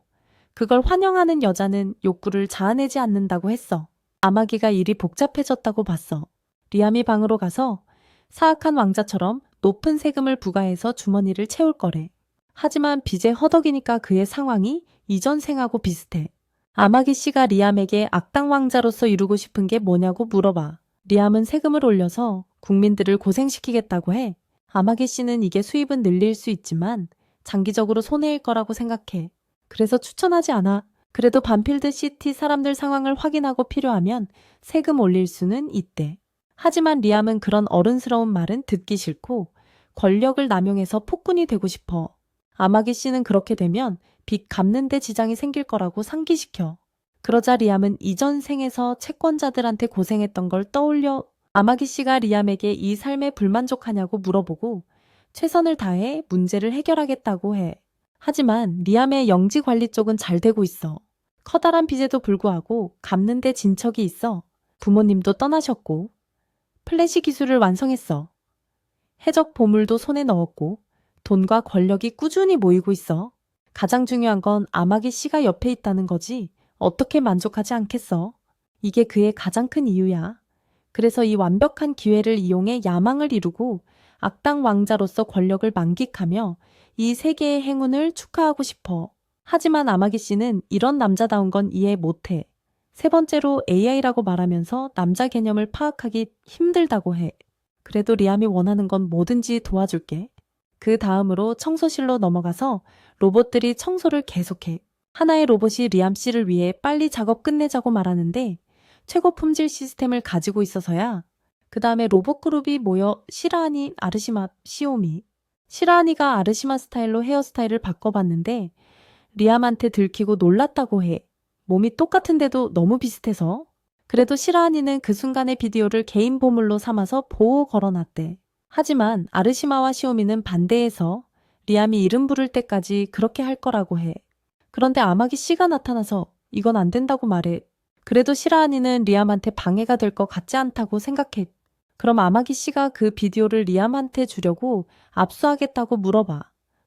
그걸 환영하는 여자는 욕구를 자아내지 않는다고 했어. 아마기가 일이 복잡해졌다고 봤어. 리암이 방으로 가서 사악한 왕자처럼 높은 세금을 부과해서 주머니를 채울 거래. 하지만 빚에 허덕이니까 그의 상황이 이전 생하고 비슷해. 아마기 씨가 리암에게 악당 왕자로서 이루고 싶은 게 뭐냐고 물어봐. 리암은 세금을 올려서 국민들을 고생시키겠다고 해. 아마기 씨는 이게 수입은 늘릴 수 있지만 장기적으로 손해일 거라고 생각해. 그래서 추천하지 않아. 그래도 반필드 시티 사람들 상황을 확인하고 필요하면 세금 올릴 수는 있대. 하지만 리암은 그런 어른스러운 말은 듣기 싫고 권력을 남용해서 폭군이 되고 싶어. 아마기 씨는 그렇게 되면 빚 갚는 데 지장이 생길 거라고 상기시켜. 그러자 리암은 이전 생에서 채권자들한테 고생했던 걸 떠올려. 아마기 씨가 리암에게 이 삶에 불만족하냐고 물어보고 최선을 다해 문제를 해결하겠다고 해. 하지만 리암의 영지 관리 쪽은 잘 되고 있어. 커다란 빚에도 불구하고 갚는 데 진척이 있어. 부모님도 떠나셨고 플래시 기술을 완성했어. 해적 보물도 손에 넣었고 돈과 권력이 꾸준히 모이고 있어. 가장 중요한 건 아마기 씨가 옆에 있다는 거지. 어떻게 만족하지 않겠어? 이게 그의 가장 큰 이유야. 그래서 이 완벽한 기회를 이용해 야망을 이루고 악당 왕자로서 권력을 만끽하며 이 세계의 행운을 축하하고 싶어. 하지만 아마기 씨는 이런 남자다운 건 이해 못해. 세 번째로 AI라고 말하면서 남자 개념을 파악하기 힘들다고 해. 그래도 리암이 원하는 건 뭐든지 도와줄게. 그 다음으로 청소실로 넘어가서 로봇들이 청소를 계속해. 하나의 로봇이 리암 씨를 위해 빨리 작업 끝내자고 말하는데 최고 품질 시스템을 가지고 있어서야. 그 다음에 로봇 그룹이 모여 시라하니, 아르시맛, 시오미. 시라하니가 아르시마 스타일로 헤어스타일을 바꿔봤는데 리암한테 들키고 놀랐다고 해. 몸이 똑같은데도 너무 비슷해서. 그래도 시라하니는 그 순간의 비디오를 개인 보물로 삼아서 보호 걸어놨대. 하지만 아르시마와 시오미는 반대해서 리암이 이름 부를 때까지 그렇게 할 거라고 해. 그런데 아마기 씨가 나타나서 이건 안 된다고 말해. 그래도 시라하니는 리암한테 방해가 될 것 같지 않다고 생각해. 그럼 아마기 씨가 그 비디오를 리암한테 주려고 압수하겠다고 물어봐.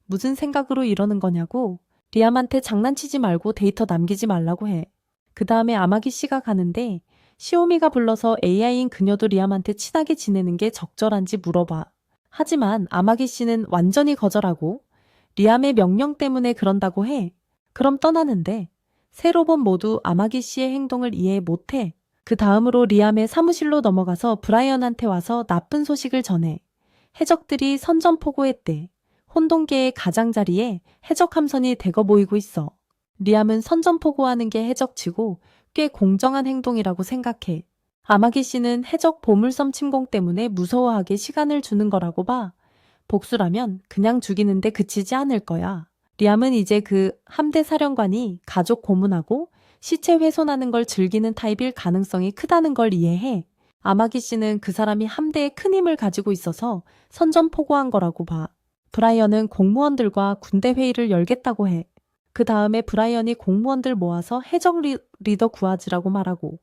무슨 생각으로 이러는 거냐고. 리암한테 장난치지 말고 데이터 남기지 말라고 해. 그 다음에 아마기 씨가 가는데 시오미가 불러서 AI인 그녀도 리암한테 친하게 지내는 게 적절한지 물어봐. 하지만 아마기 씨는 완전히 거절하고 리암의 명령 때문에 그런다고 해. 그럼 떠나는데 세 로봇 모두 아마기 씨의 행동을 이해 못해. 그 다음으로 리암의 사무실로 넘어가서 브라이언한테 와서 나쁜 소식을 전해. 해적들이 선전포고했대. 혼동계의 가장자리에 해적 함선이 대거 모이고 있어. 리암은 선전포고하는 게 해적치고 꽤 공정한 행동이라고 생각해. 아마기 씨는 해적 보물섬 침공 때문에 무서워하게 시간을 주는 거라고 봐. 복수라면 그냥 죽이는데 그치지 않을 거야. 리암은 이제 그 함대 사령관이 가족 고문하고 시체 훼손하는 걸 즐기는 타입일 가능성이 크다는 걸 이해해. 아마기 씨는 그 사람이 함대에 큰 힘을 가지고 있어서 선전포고한 거라고 봐. 브라이언은 공무원들과 군대 회의를 열겠다고 해. 그 다음에 브라이언이 공무원들 모아서 해적 리더 구하지라고 말하고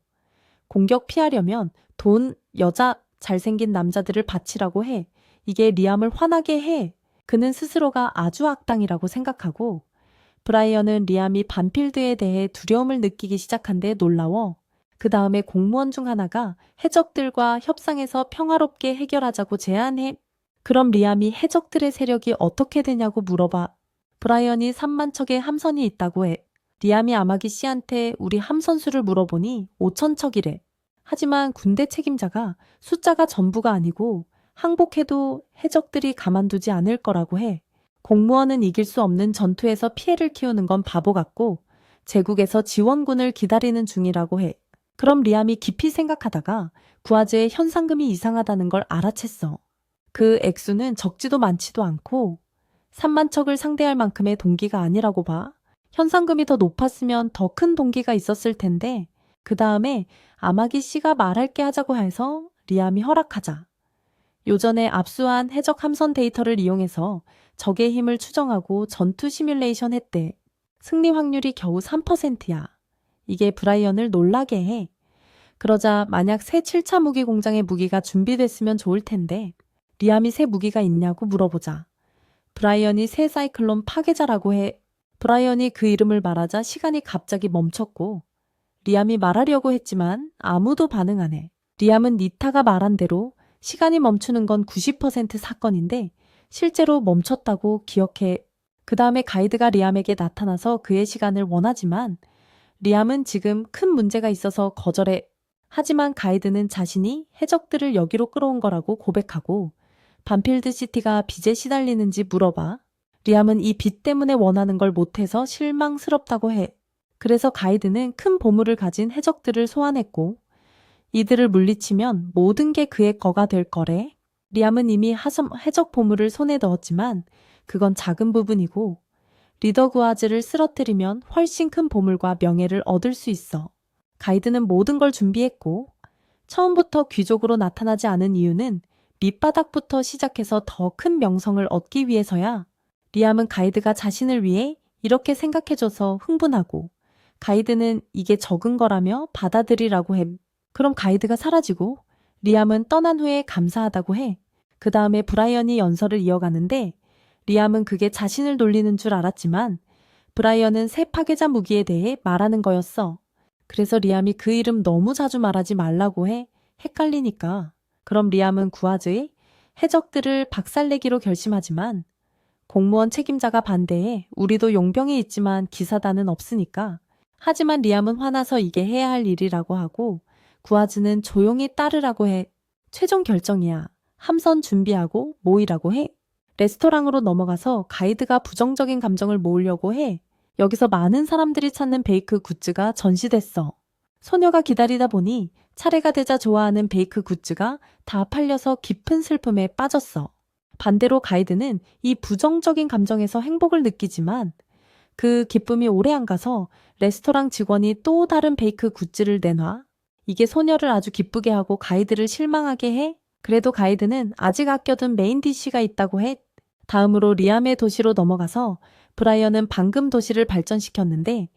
공격 피하려면 돈, 여자, 잘생긴 남자들을 바치라고 해. 이게 리암을 화나게 해. 그는 스스로가 아주 악당이라고 생각하고 브라이언은 리암이 반필드에 대해 두려움을 느끼기 시작한데 놀라워. 그 다음에 공무원 중 하나가 해적들과 협상해서 평화롭게 해결하자고 제안해. 그럼 리암이 해적들의 세력이 어떻게 되냐고 물어봐. 브라이언이 3만 척의 함선이 있다고 해. 리암이 아마기 씨한테 우리 함선 수를 물어보니 5천 척이래. 하지만 군대 책임자가 숫자가 전부가 아니고 항복해도 해적들이 가만두지 않을 거라고 해. 공무원은 이길 수 없는 전투에서 피해를 키우는 건 바보 같고 제국에서 지원군을 기다리는 중이라고 해. 그럼 리암이 깊이 생각하다가 구아즈의 현상금이 이상하다는 걸 알아챘어. 그 액수는 적지도 많지도 않고 3만 척을 상대할 만큼의 동기가 아니라고 봐. 현상금이 더 높았으면 더 큰 동기가 있었을 텐데 그 다음에 아마기 씨가 말할 게 하자고 해서 리암이 허락하자. 요전에 압수한 해적 함선 데이터를 이용해서 적의 힘을 추정하고 전투 시뮬레이션 했대. 승리 확률이 겨우 3%야. 이게 브라이언을 놀라게 해. 그러자 만약 새 7차 무기 공장의 무기가 준비됐으면 좋을 텐데 리암이 새 무기가 있냐고 물어보자. 브라이언이 새 사이클론 파괴자라고 해. 브라이언이 그 이름을 말하자 시간이 갑자기 멈췄고 리암이 말하려고 했지만 아무도 반응 안 해. 리암은 니타가 말한 대로 시간이 멈추는 건 90% 사건인데 실제로 멈췄다고 기억해. 그 다음에 가이드가 리암에게 나타나서 그의 시간을 원하지만 리암은 지금 큰 문제가 있어서 거절해. 하지만 가이드는 자신이 해적들을 여기로 끌어온 거라고 고백하고 반필드 시티가 빚에 시달리는지 물어봐. 리암은 이 빚 때문에 원하는 걸 못해서 실망스럽다고 해. 그래서 가이드는 큰 보물을 가진 해적들을 소환했고 이들을 물리치면 모든 게 그의 거가 될 거래. 리암은 이미 해적 보물을 손에 넣었지만 그건 작은 부분이고 리더 구아즈를 쓰러뜨리면 훨씬 큰 보물과 명예를 얻을 수 있어. 가이드는 모든 걸 준비했고 처음부터 귀족으로 나타나지 않은 이유는 밑바닥부터 시작해서 더 큰 명성을 얻기 위해서야. 리암은 가이드가 자신을 위해 이렇게 생각해줘서 흥분하고 가이드는 이게 적은 거라며 받아들이라고 해. 그럼 가이드가 사라지고 리암은 떠난 후에 감사하다고 해. 그 다음에 브라이언이 연설을 이어가는데 리암은 그게 자신을 놀리는 줄 알았지만 브라이언은 새 파괴자 무기에 대해 말하는 거였어. 그래서 리암이 그 이름 너무 자주 말하지 말라고 해. 헷갈리니까. 그럼 리암은 구아즈의 해적들을 박살내기로 결심하지만 공무원 책임자가 반대해. 우리도 용병이 있지만 기사단은 없으니까. 하지만 리암은 화나서 이게 해야 할 일이라고 하고 구아즈는 조용히 따르라고 해. 최종 결정이야. 함선 준비하고 모이라고 해. 레스토랑으로 넘어가서 가이드가 부정적인 감정을 모으려고 해. 여기서 많은 사람들이 찾는 베이크 굿즈가 전시됐어. 소녀가 기다리다 보니 차례가 되자 좋아하는 베이크 굿즈가 다 팔려서 깊은 슬픔에 빠졌어. 반대로 가이드는 이 부정적인 감정에서 행복을 느끼지만 그 기쁨이 오래 안 가서 레스토랑 직원이 또 다른 베이크 굿즈를 내놔. 이게 소녀를 아주 기쁘게 하고 가이드를 실망하게 해. 그래도 가이드는 아직 아껴둔 메인 디쉬가 있다고 해. 다음으로 리암의 도시로 넘어가서 브라이언은 방금 도시를 발전시켰는데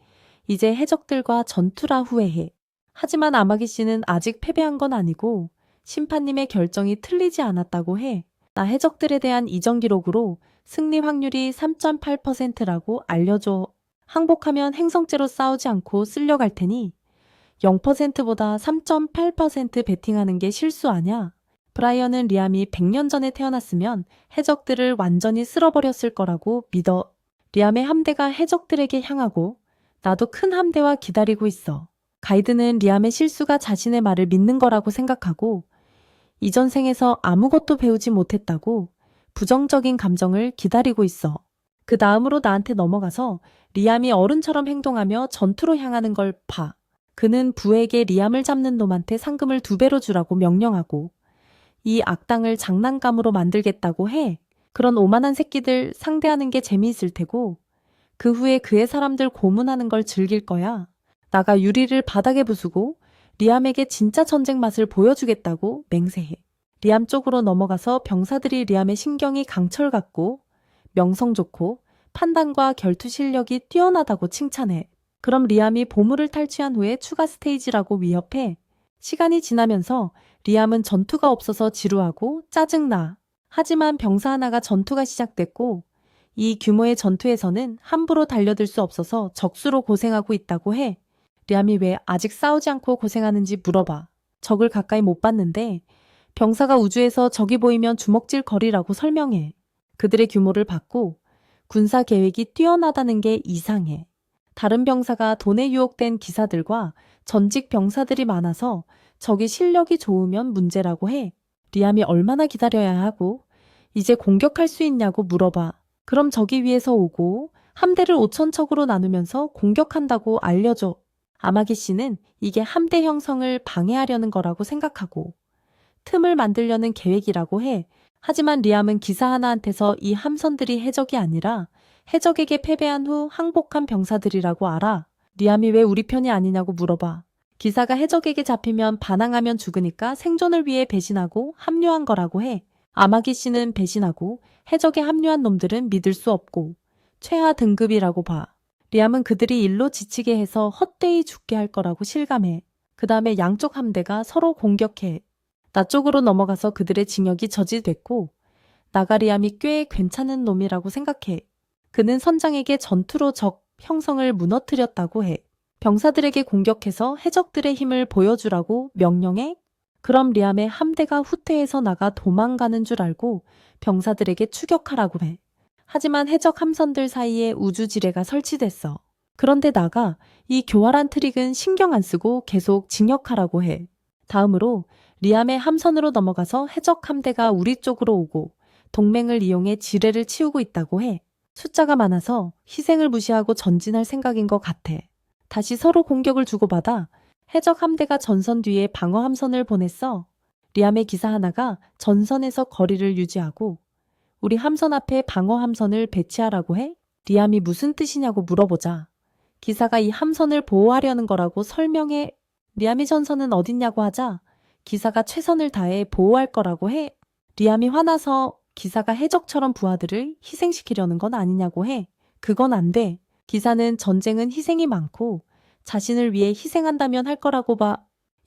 이제 해적들과 전투라 후회해. 하지만 아마기 씨는 아직 패배한 건 아니고 심판님의 결정이 틀리지 않았다고 해. 나 해적들에 대한 이전 기록으로 승리 확률이 3.8%라고 알려줘. 항복하면 행성죄로 싸우지 않고 쓸려갈 테니 0%보다 3.8% 베팅하는 게 실수 아냐? 브라이언은 리암이 100년 전에 태어났으면 해적들을 완전히 쓸어버렸을 거라고 믿어. 리암의 함대가 해적들에게 향하고 나도 큰 함대와 기다리고 있어. 가이드는 리암의 실수가 자신의 말을 믿는 거라고 생각하고 이전 생에서 아무것도 배우지 못했다고 부정적인 감정을 기다리고 있어. 그 다음으로 나한테 넘어가서 리암이 어른처럼 행동하며 전투로 향하는 걸 봐. 그는 부에게 리암을 잡는 놈한테 상금을 2배로 주라고 명령하고 이 악당을 장난감으로 만들겠다고 해. 그런 오만한 새끼들 상대하는 게 재미있을 테고 그 후에 그의 사람들 고문하는 걸 즐길 거야. 나가 유리를 바닥에 부수고 리암에게 진짜 전쟁 맛을 보여주겠다고 맹세해. 리암 쪽으로 넘어가서 병사들이 리암의 신경이 강철 같고 명성 좋고 판단과 결투 실력이 뛰어나다고 칭찬해. 그럼 리암이 보물을 탈취한 후에 추가 스테이지라고 위협해. 시간이 지나면서 리암은 전투가 없어서 지루하고 짜증나. 하지만 병사 하나가 전투가 시작됐고 이 규모의 전투에서는 함부로 달려들 수 없어서 적수로 고생하고 있다고 해. 리암이 왜 아직 싸우지 않고 고생하는지 물어봐. 적을 가까이 못 봤는데 병사가 우주에서 적이 보이면 주먹질 거리라고 설명해. 그들의 규모를 봤고 군사 계획이 뛰어나다는 게 이상해. 다른 병사가 돈에 유혹된 기사들과 전직 병사들이 많아서 적이 실력이 좋으면 문제라고 해. 리암이 얼마나 기다려야 하고 이제 공격할 수 있냐고 물어봐. 그럼 적이 위에서 오고 함대를 5천 척으로 나누면서 공격한다고 알려줘. 아마기 씨는 이게 함대 형성을 방해하려는 거라고 생각하고 틈을 만들려는 계획이라고 해. 하지만 리암은 기사 하나한테서 이 함선들이 해적이 아니라 해적에게 패배한 후 항복한 병사들이라고 알아. 리암이 왜 우리 편이 아니냐고 물어봐. 기사가 해적에게 잡히면 반항하면 죽으니까 생존을 위해 배신하고 합류한 거라고 해. 아마기 씨는 배신하고 해적에 합류한 놈들은 믿을 수 없고 최하 등급이라고 봐. 리암은 그들이 일로 지치게 해서 헛되이 죽게 할 거라고 실감해. 그 다음에 양쪽 함대가 서로 공격해. 나 쪽으로 넘어가서 그들의 징역이 저지됐고 나가 리암이 꽤 괜찮은 놈이라고 생각해. 그는 선장에게 전투로 적 형성을 무너뜨렸다고 해. 병사들에게 공격해서 해적들의 힘을 보여주라고 명령해. 그럼 리암의 함대가 후퇴해서 나가 도망가는 줄 알고 병사들에게 추격하라고 해. 하지만 해적 함선들 사이에 우주지뢰가 설치됐어. 그런데 나가 이 교활한 트릭은 신경 안 쓰고 계속 진격하라고 해. 다음으로 리암의 함선으로 넘어가서 해적 함대가 우리 쪽으로 오고 동맹을 이용해 지뢰를 치우고 있다고 해. 숫자가 많아서 희생을 무시하고 전진할 생각인 것 같아. 다시 서로 공격을 주고받아 해적 함대가 전선 뒤에 방어 함선을 보냈어. 리암의 기사 하나가 전선에서 거리를 유지하고 우리 함선 앞에 방어 함선을 배치하라고 해? 리암이 무슨 뜻이냐고 물어보자. 기사가 이 함선을 보호하려는 거라고 설명해. 리암의 전선은 어딨냐고 하자 기사가 최선을 다해 보호할 거라고 해. 리암이 화나서 기사가 해적처럼 부하들을 희생시키려는 건 아니냐고 해. 그건 안 돼. 기사는 전쟁은 희생이 많고 자신을 위해 희생한다면 할 거라고 봐.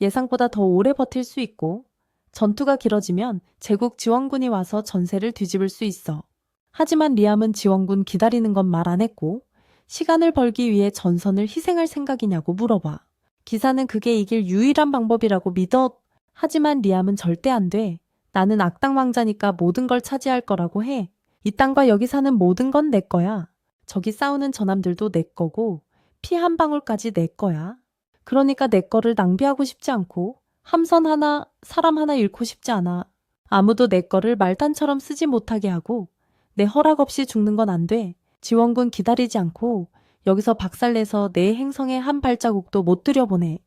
예상보다 더 오래 버틸 수 있고 전투가 길어지면 제국 지원군이 와서 전세를 뒤집을 수 있어. 하지만 리암은 지원군 기다리는 건 말 안 했고 시간을 벌기 위해 전선을 희생할 생각이냐고 물어봐. 기사는 그게 이길 유일한 방법이라고 믿어. 하지만 리암은 절대 안 돼. 나는 악당 왕자니까 모든 걸 차지할 거라고 해. 이 땅과 여기 사는 모든 건 내 거야. 저기 싸우는 저남들도 내 거고 피 한 방울까지 내 거야. 그러니까 내 거를 낭비하고 싶지 않고 함선 하나, 사람 하나 잃고 싶지 않아. 아무도 내 거를 말단처럼 쓰지 못하게 하고 내 허락 없이 죽는 건 안 돼. 지원군 기다리지 않고 여기서 박살내서 내 행성에 한 발자국도 못 들여보내.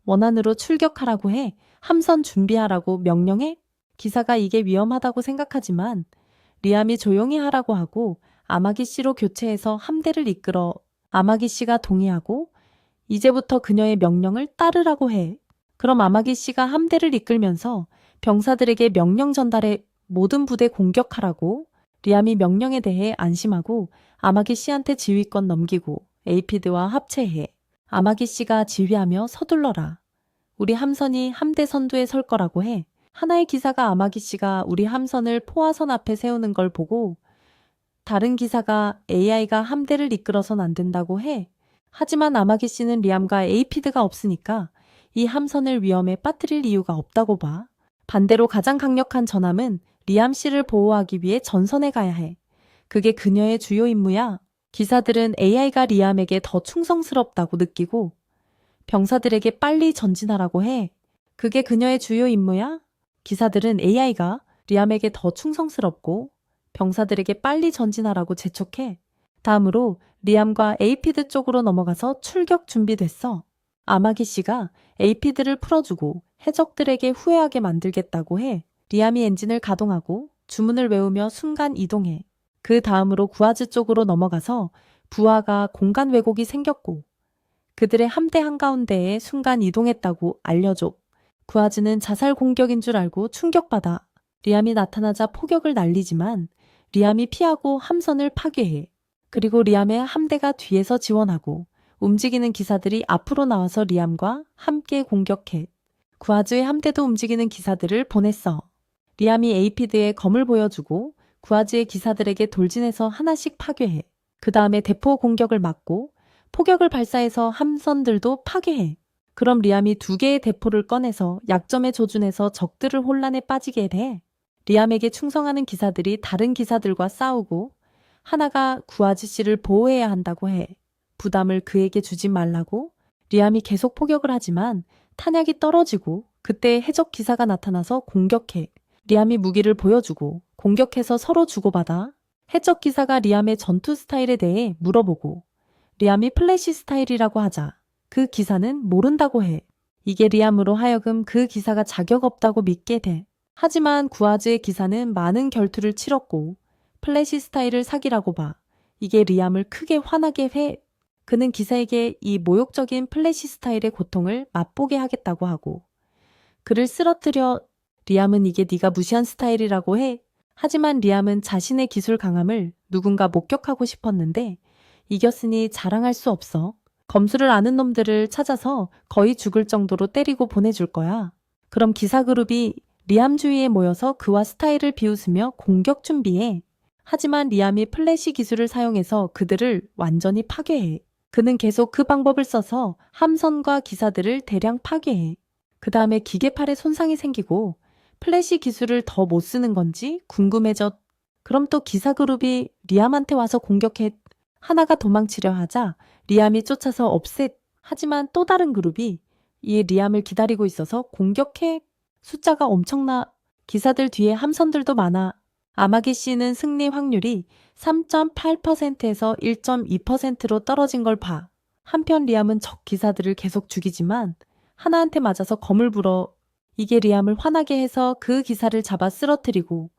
원안으로 출격하라고 해. 함선 준비하라고 명령해. 기사가 이게 위험하다고 생각하지만 리암이 조용히 하라고 하고 아마기 씨로 교체해서 함대를 이끌어 아마기 씨가 동의하고 이제부터 그녀의 명령을 따르라고 해. 그럼 아마기 씨가 함대를 이끌면서 병사들에게 명령 전달해 모든 부대 공격하라고. 리암이 명령에 대해 안심하고 아마기 씨한테 지휘권 넘기고 에이피드와 합체해. 아마기 씨가 지휘하며 서둘러라. 우리 함선이 함대 선두에 설 거라고 해. 하나의 기사가 아마기 씨가 우리 함선을 포화선 앞에 세우는 걸 보고 다른 기사가 AI가 함대를 이끌어선 안 된다고 해. 하지만 아마기 씨는 리암과 에이피드가 없으니까 이 함선을 위험에 빠뜨릴 이유가 없다고 봐. 반대로 가장 강력한 전함은 리암 씨를 보호하기 위해 전선에 가야 해. 그게 그녀의 주요 임무야. 기사들은 AI가 리암에게 더 충성스럽다고 느끼고 병사들에게 빨리 전진하라고 해. 그게 그녀의 주요 임무야? 기사들은 AI가 리암에게 더 충성스럽고 병사들에게 빨리 전진하라고 재촉해. 다음으로 리암과 에이피드 쪽으로 넘어가서 출격 준비됐어. 아마기 씨가 에이피드를 풀어주고 해적들에게 후회하게 만들겠다고 해. 리암이 엔진을 가동하고 주문을 외우며 순간 이동해. 그 다음으로 구아즈 쪽으로 넘어가서 부하가 공간 왜곡이 생겼고 그들의 함대 한가운데에 순간 이동했다고 알려줘. 구아즈는 자살 공격인 줄 알고 충격받아. 리암이 나타나자 포격을 날리지만 리암이 피하고 함선을 파괴해. 그리고 리암의 함대가 뒤에서 지원하고 움직이는 기사들이 앞으로 나와서 리암과 함께 공격해. 구아즈의 함대도 움직이는 기사들을 보냈어. 리암이 에이피드에 검을 보여주고 구아즈의 기사들에게 돌진해서 하나씩 파괴해. 그 다음에 대포 공격을 막고 포격을 발사해서 함선들도 파괴해. 그럼 리암이 2개의 대포를 꺼내서 약점에 조준해서 적들을 혼란에 빠지게 해. 리암에게 충성하는 기사들이 다른 기사들과 싸우고 하나가 구아즈 씨를 보호해야 한다고 해. 부담을 그에게 주지 말라고. 리암이 계속 포격을 하지만 탄약이 떨어지고 그때 해적 기사가 나타나서 공격해. 리암이 무기를 보여주고 공격해서 서로 주고받아. 해적 기사가 리암의 전투 스타일에 대해 물어보고 리암이 플래시 스타일이라고 하자 그 기사는 모른다고 해. 이게 리암으로 하여금 그 기사가 자격 없다고 믿게 돼. 하지만 구아즈의 기사는 많은 결투를 치렀고 플래시 스타일을 사기라고 봐. 이게 리암을 크게 화나게 해. 그는 기사에게 이 모욕적인 플래시 스타일의 고통을 맛보게 하겠다고 하고 그를 쓰러뜨려. 리암은 이게 네가 무시한 스타일이라고 해. 하지만 리암은 자신의 기술 강함을 누군가 목격하고 싶었는데 이겼으니 자랑할 수 없어. 검수를 아는 놈들을 찾아서 거의 죽을 정도로 때리고 보내줄 거야. 그럼 기사 그룹이 리암 주위에 모여서 그와 스타일을 비웃으며 공격 준비해. 하지만 리암이 플래시 기술을 사용해서 그들을 완전히 파괴해. 그는 계속 그 방법을 써서 함선과 기사들을 대량 파괴해. 그 다음에 기계팔에 손상이 생기고 플래시 기술을 더 못 쓰는 건지 궁금해져. 그럼 또 기사 그룹이 리암한테 와서 공격해. 하나가 도망치려 하자 리암이 쫓아서 없애. 하지만 또 다른 그룹이 이 리암을 기다리고 있어서 공격해. 숫자가 엄청나. 기사들 뒤에 함선들도 많아. 아마기 씨는 승리 확률이 3.8%에서 1.2%로 떨어진 걸 봐. 한편 리암은 적 기사들을 계속 죽이지만 하나한테 맞아서 검을 불어. 이게 리암을 화나게 해서 그 기사를 잡아 쓰러뜨리고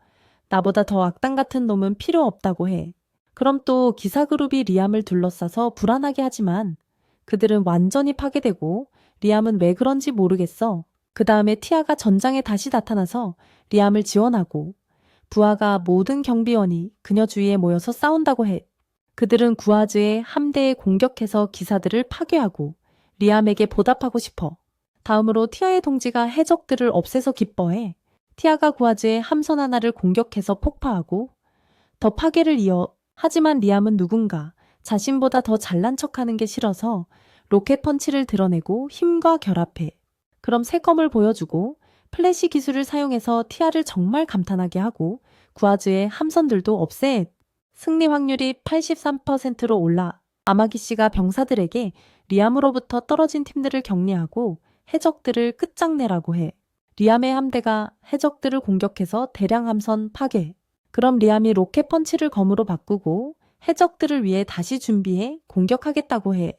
나보다 더 악당 같은 놈은 필요 없다고 해. 그럼 또 기사 그룹이 리암을 둘러싸서 불안하게 하지만 그들은 완전히 파괴되고 리암은 왜 그런지 모르겠어. 그 다음에 티아가 전장에 다시 나타나서 리암을 지원하고 부하가 모든 경비원이 그녀 주위에 모여서 싸운다고 해. 그들은 구아즈의 함대에 공격해서 기사들을 파괴하고 리암에게 보답하고 싶어. 다음으로 티아의 동지가 해적들을 없애서 기뻐해. 티아가 구아즈의 함선 하나를 공격해서 폭파하고 더 파괴를 이어. 하지만 리암은 누군가 자신보다 더 잘난 척하는 게 싫어서 로켓 펀치를 드러내고 힘과 결합해. 그럼 새 검을 보여주고 플래시 기술을 사용해서 티아를 정말 감탄하게 하고 구아즈의 함선들도 없애. 승리 확률이 83%로 올라. 아마기 씨가 병사들에게 리암으로부터 떨어진 팀들을 격리하고 해적들을 끝장내라고 해. 리암의 함대가 해적들을 공격해서 대량 함선 파괴. 그럼 리암이 로켓 펀치를 검으로 바꾸고 해적들을 위해 다시 준비해 공격하겠다고 해.